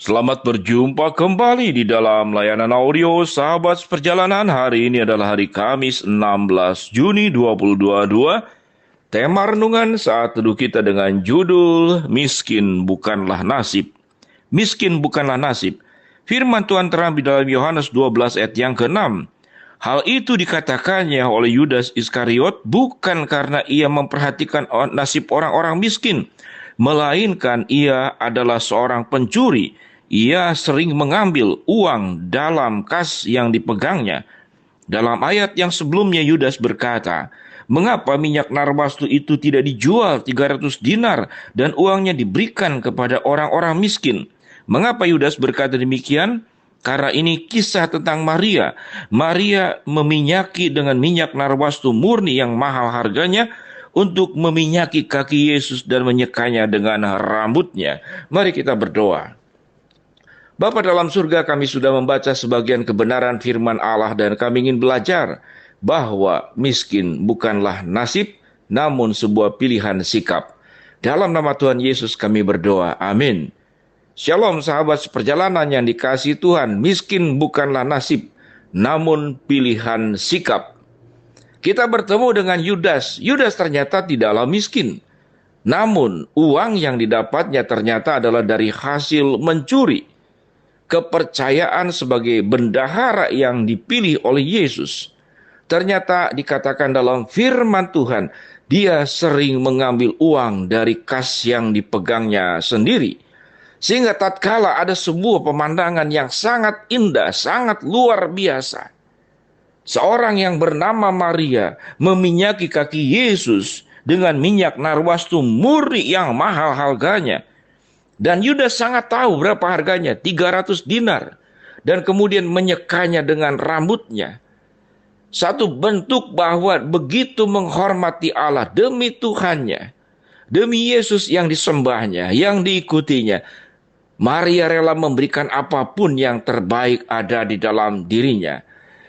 Selamat berjumpa kembali di dalam layanan audio Sahabat Perjalanan. Hari ini adalah hari Kamis 16 Juni 2022. Tema renungan saat teduh kita dengan judul Miskin Bukanlah Nasib. Miskin bukanlah nasib. Firman Tuhan terambil dalam Yohanes 12 ayat yang ke-6. Hal itu dikatakannya oleh Yudas Iskariot bukan karena ia memperhatikan nasib orang-orang miskin, melainkan ia adalah seorang pencuri. Ia sering mengambil uang dalam kas yang dipegangnya. Dalam ayat yang sebelumnya Yudas berkata, "Mengapa minyak narwastu itu tidak dijual 300 dinar dan uangnya diberikan kepada orang-orang miskin?" Mengapa Yudas berkata demikian? Karena ini kisah tentang Maria. Maria meminyaki dengan minyak narwastu murni yang mahal harganya untuk meminyaki kaki Yesus dan menyekanya dengan rambutnya. Mari kita berdoa. Bapa dalam surga, kami sudah membaca sebagian kebenaran firman Allah dan kami ingin belajar bahwa miskin bukanlah nasib, namun sebuah pilihan sikap. Dalam nama Tuhan Yesus kami berdoa. Amin. Shalom sahabat seperjalanan yang dikasihi Tuhan. Miskin bukanlah nasib, namun pilihan sikap. Kita bertemu dengan Yudas. Yudas ternyata tidaklah miskin. Namun uang yang didapatnya ternyata adalah dari hasil mencuri. Kepercayaan sebagai bendahara yang dipilih oleh Yesus. Ternyata dikatakan dalam firman Tuhan, dia sering mengambil uang dari kas yang dipegangnya sendiri. Sehingga tatkala ada sebuah pemandangan yang sangat indah, sangat luar biasa. Seorang yang bernama Maria meminyaki kaki Yesus dengan minyak narwastu murni yang mahal harganya. Dan Yudas sangat tahu berapa harganya, 300 dinar. Dan kemudian menyekanya dengan rambutnya. Satu bentuk bahwa begitu menghormati Allah demi Tuhannya. Demi Yesus yang disembahnya, yang diikutinya. Maria rela memberikan apapun yang terbaik ada di dalam dirinya.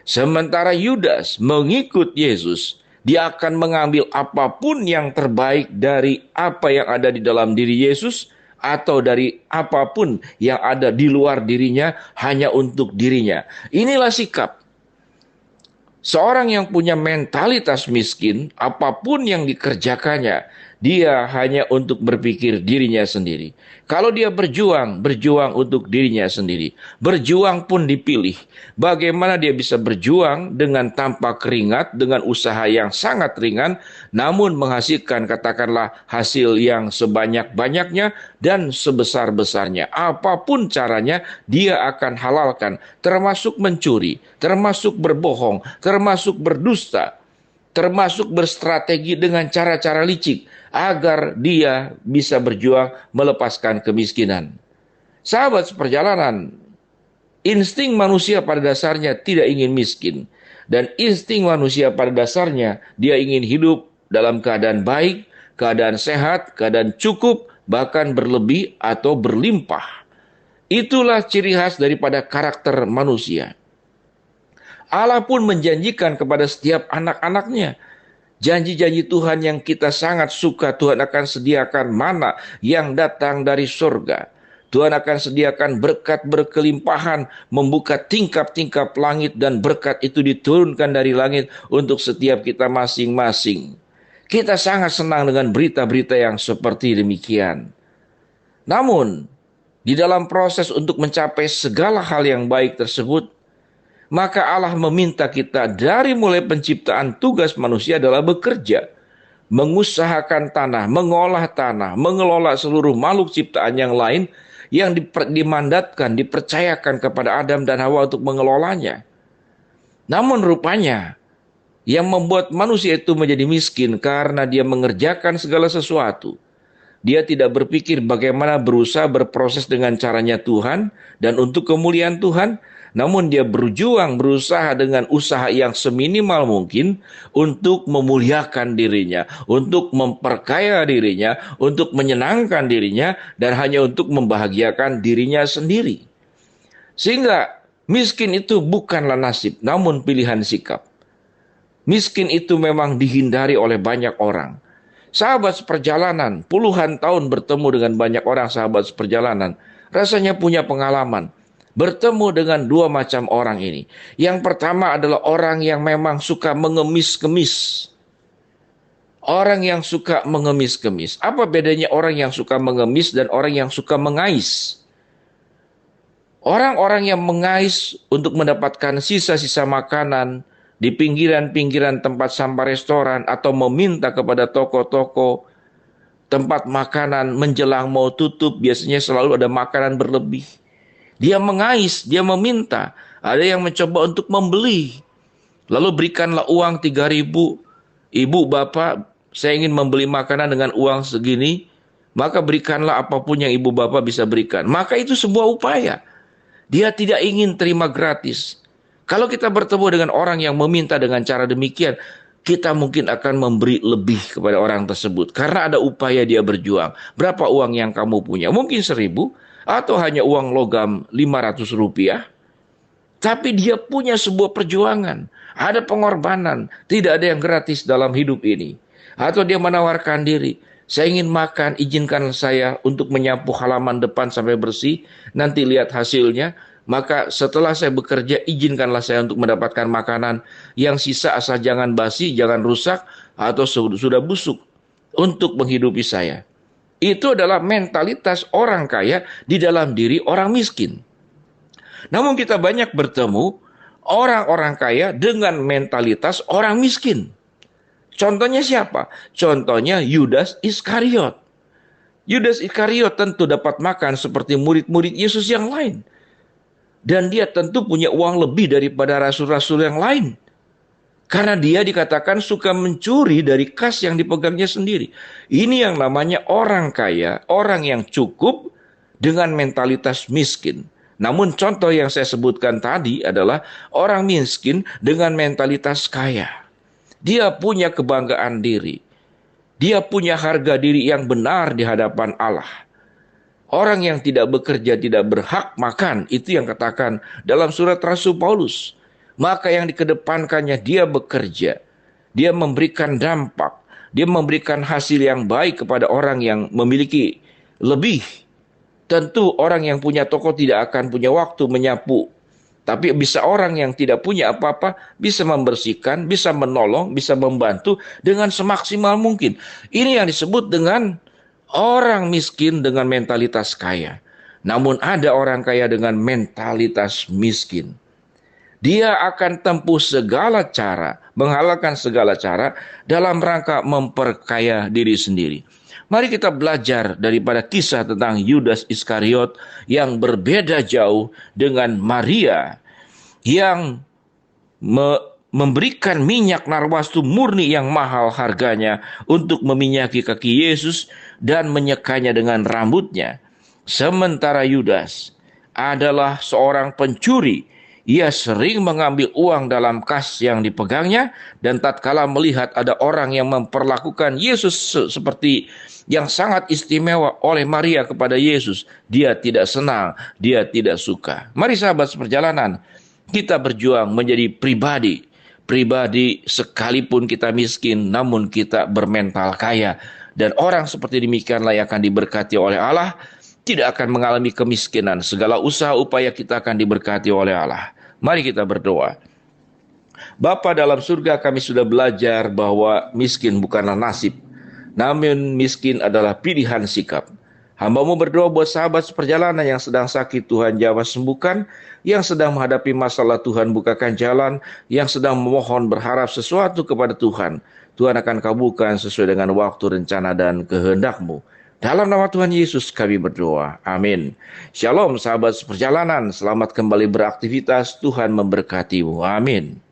Sementara Yudas mengikut Yesus, dia akan mengambil apapun yang terbaik dari apa yang ada di dalam diri Yesus, atau dari apapun yang ada di luar dirinya hanya untuk dirinya. Inilah sikap seorang yang punya mentalitas miskin. Apapun yang dikerjakannya, dia hanya untuk berpikir dirinya sendiri. Kalau dia berjuang untuk dirinya sendiri. Berjuang pun dipilih. Bagaimana dia bisa berjuang dengan tanpa keringat, dengan usaha yang sangat ringan, namun menghasilkan katakanlah hasil yang sebanyak-banyaknya dan sebesar-besarnya. Apapun caranya, dia akan halalkan, termasuk mencuri, termasuk berbohong, termasuk berdusta, termasuk berstrategi dengan cara-cara licik, agar dia bisa berjuang melepaskan kemiskinan. Sahabat seperjalanan, insting manusia pada dasarnya tidak ingin miskin. Dan insting manusia pada dasarnya, dia ingin hidup dalam keadaan baik, keadaan sehat, keadaan cukup, bahkan berlebih atau berlimpah. Itulah ciri khas daripada karakter manusia. Allah pun menjanjikan kepada setiap anak-anaknya janji-janji Tuhan yang kita sangat suka. Tuhan akan sediakan mana yang datang dari surga. Tuhan akan sediakan berkat berkelimpahan, membuka tingkap-tingkap langit, dan berkat itu diturunkan dari langit untuk setiap kita masing-masing. Kita sangat senang dengan berita-berita yang seperti demikian. Namun, di dalam proses untuk mencapai segala hal yang baik tersebut, maka Allah meminta kita dari mulai penciptaan, tugas manusia adalah bekerja, mengusahakan tanah, mengolah tanah, mengelola seluruh makhluk ciptaan yang lain yang dimandatkan, dipercayakan kepada Adam dan Hawa untuk mengelolanya. Namun rupanya yang membuat manusia itu menjadi miskin karena dia mengerjakan segala sesuatu. Dia tidak berpikir bagaimana berusaha berproses dengan caranya Tuhan dan untuk kemuliaan Tuhan, namun dia berusaha dengan usaha yang seminimal mungkin untuk memuliakan dirinya, untuk memperkaya dirinya, untuk menyenangkan dirinya, dan hanya untuk membahagiakan dirinya sendiri. Sehingga miskin itu bukanlah nasib, namun pilihan sikap. Miskin itu memang dihindari oleh banyak orang. Sahabat seperjalanan, puluhan tahun bertemu dengan banyak orang sahabat seperjalanan. Rasanya punya pengalaman. Bertemu dengan dua macam orang ini. Yang pertama adalah orang yang memang suka mengemis-kemis. Orang yang suka mengemis-kemis. Apa bedanya orang yang suka mengemis dan orang yang suka mengais? Orang-orang yang mengais untuk mendapatkan sisa-sisa makanan di pinggiran-pinggiran tempat sampah restoran atau meminta kepada toko-toko tempat makanan menjelang mau tutup, biasanya selalu ada makanan berlebih. Dia mengais, dia meminta. Ada yang mencoba untuk membeli. Lalu berikanlah uang 3.000. Ibu, bapak, saya ingin membeli makanan dengan uang segini. Maka berikanlah apapun yang ibu bapak bisa berikan. Maka itu sebuah upaya. Dia tidak ingin terima gratis. Kalau kita bertemu dengan orang yang meminta dengan cara demikian, kita mungkin akan memberi lebih kepada orang tersebut. Karena ada upaya dia berjuang. Berapa uang yang kamu punya? Mungkin 1.000 atau hanya uang logam 500 rupiah. Tapi dia punya sebuah perjuangan. Ada pengorbanan. Tidak ada yang gratis dalam hidup ini. Atau dia menawarkan diri. Saya ingin makan, izinkan saya untuk menyapu halaman depan sampai bersih. Nanti lihat hasilnya. Maka setelah saya bekerja, izinkanlah saya untuk mendapatkan makanan yang sisa, asal jangan basi, jangan rusak, atau sudah busuk untuk menghidupi saya. Itu adalah mentalitas orang kaya di dalam diri orang miskin. Namun kita banyak bertemu orang-orang kaya dengan mentalitas orang miskin. Contohnya siapa? Contohnya Yudas Iskariot. Yudas Iskariot tentu dapat makan seperti murid-murid Yesus yang lain. Dan dia tentu punya uang lebih daripada rasul-rasul yang lain. Karena dia dikatakan suka mencuri dari kas yang dipegangnya sendiri. Ini yang namanya orang kaya, orang yang cukup dengan mentalitas miskin. Namun contoh yang saya sebutkan tadi adalah orang miskin dengan mentalitas kaya. Dia punya kebanggaan diri. Dia punya harga diri yang benar di hadapan Allah. Orang yang tidak bekerja tidak berhak makan. Itu yang katakan dalam surat Rasul Paulus. Maka yang dikedepankannya dia bekerja. Dia memberikan dampak. Dia memberikan hasil yang baik kepada orang yang memiliki lebih. Tentu orang yang punya toko tidak akan punya waktu menyapu. Tapi bisa orang yang tidak punya apa-apa bisa membersihkan, bisa menolong, bisa membantu dengan semaksimal mungkin. Ini yang disebut dengan orang miskin dengan mentalitas kaya. Namun ada orang kaya dengan mentalitas miskin. Dia akan tempuh segala cara, menghalalkan segala cara dalam rangka memperkaya diri sendiri. Mari kita belajar daripada kisah tentang Yudas Iskariot yang berbeda jauh dengan Maria yang memberikan minyak narwastu murni yang mahal harganya untuk meminyaki kaki Yesus dan menyekanya dengan rambutnya. Sementara Yudas adalah seorang pencuri. Ia sering mengambil uang dalam kas yang dipegangnya dan tatkala melihat ada orang yang memperlakukan Yesus seperti yang sangat istimewa oleh Maria kepada Yesus, dia tidak senang, dia tidak suka. Mari sahabat seperjalanan, kita berjuang menjadi pribadi sekalipun kita miskin, namun kita bermental kaya. Dan orang seperti demikianlah yang akan diberkati oleh Allah, tidak akan mengalami kemiskinan. Segala usaha upaya kita akan diberkati oleh Allah. Mari kita berdoa. Bapa dalam surga, kami sudah belajar bahwa miskin bukanlah nasib, namun miskin adalah pilihan sikap. Hamba-Mu berdoa buat sahabat seperjalanan yang sedang sakit, Tuhan jamah sembuhkan. Yang sedang menghadapi masalah, Tuhan bukakan jalan. Yang sedang memohon berharap sesuatu kepada Tuhan, Tuhan akan kabulkan sesuai dengan waktu, rencana, dan kehendak-Mu. Dalam nama Tuhan Yesus kami berdoa. Amin. Shalom sahabat seperjalanan. Selamat kembali beraktivitas. Tuhan memberkati-Mu. Amin.